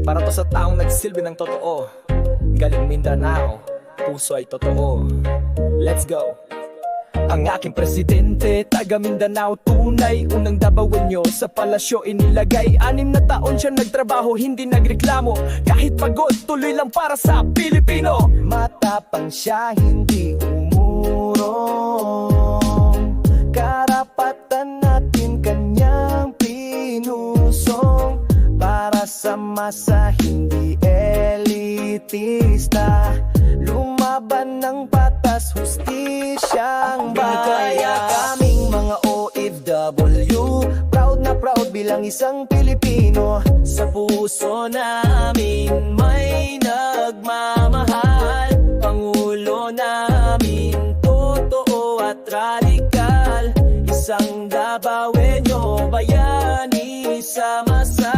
Para to sa taong nagsilbi ng totoo. Galing Mindanao, puso ay totoo. Let's go. Ang aking presidente, taga Mindanao tunay. Unang Davao nyo sa palasyo inilagay. 6 na taon siya nagtrabaho, hindi nagreklamo. Kahit pagod, tuloy lang para sa Pilipino. Matapang siya, hindi umurong. Karapatan natin kanyang pinusong. Para sa masa, hindi elitista. Lumaban ng patas, hustisyang bayan. Kaya kaming mga OFW, proud na proud bilang isang Pilipino. Sa puso namin may nagmamahal. Pangulo namin totoo at radikal. Isang Davaoenyo, bayani sa masa.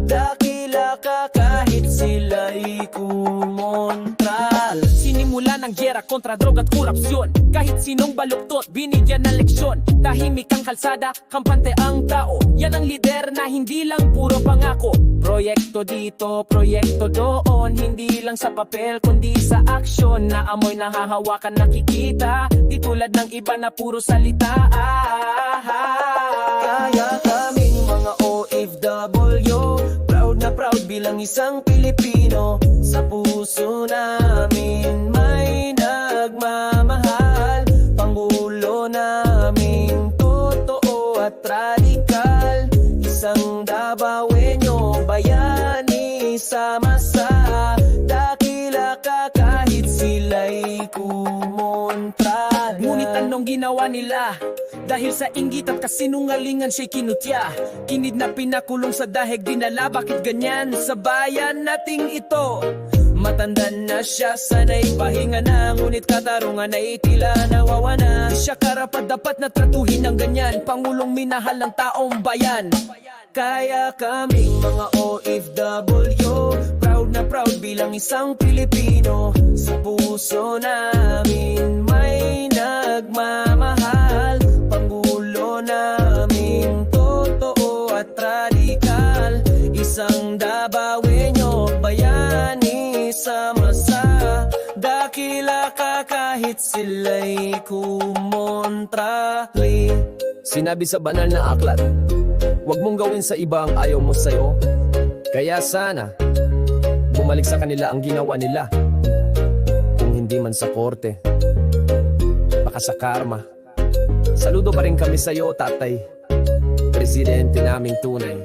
Dakila ka kahit sila'y kumontral. Sinimula ng gyera kontra droga at korupsyon. Kahit sinong baluktot, binigyan ng leksyon. Tahimik ang kalsada, kampante ang tao. Yan ang lider na hindi lang puro pangako. Proyekto dito, proyekto doon. Hindi lang sa papel, kundi sa aksyon. Na amoy nahahawakan nakikita. Di tulad ng iba na puro salita. Kaya kaming mga OFW, proud na proud bilang isang Pilipino. Sa puso namin may nagmamahal. Pangulo namin totoo at radikal. Isang Davaoenyo, bayani sa masa. Dakila ka kahit sila'y kumontral. Ngunit anong ginawa nila? Dahil sa inggit at kasinungalingan siya'y kinutya. Kinidnap, pinakulong sa dahig, dinala. Bakit ganyan sa bayan nating ito? Matanda na siya, sana'y pahinga na. Ngunit katarungan ay tila nawawana. Di siya karapat dapat na tratuhin ng ganyan. Pangulong minahal ng taong bayan. Kaya kaming mga OFW, proud na proud bilang isang Pilipino. Sa puso namin may nagmamahal. Pangulo namin totoo at radikal. Isang Davaoenyo, bayani sa masa. Dakila ka kahit sila'y kumontra. Sinabi sa banal na aklat, huwag mong gawin sa iba ang ayaw mo sa'yo. Kaya sana bumalik sa kanila ang ginawa nila. Kung hindi man sa korte, baka sa karma. Saludo pa rin kami sa'yo, tatay, presidente naming tunay.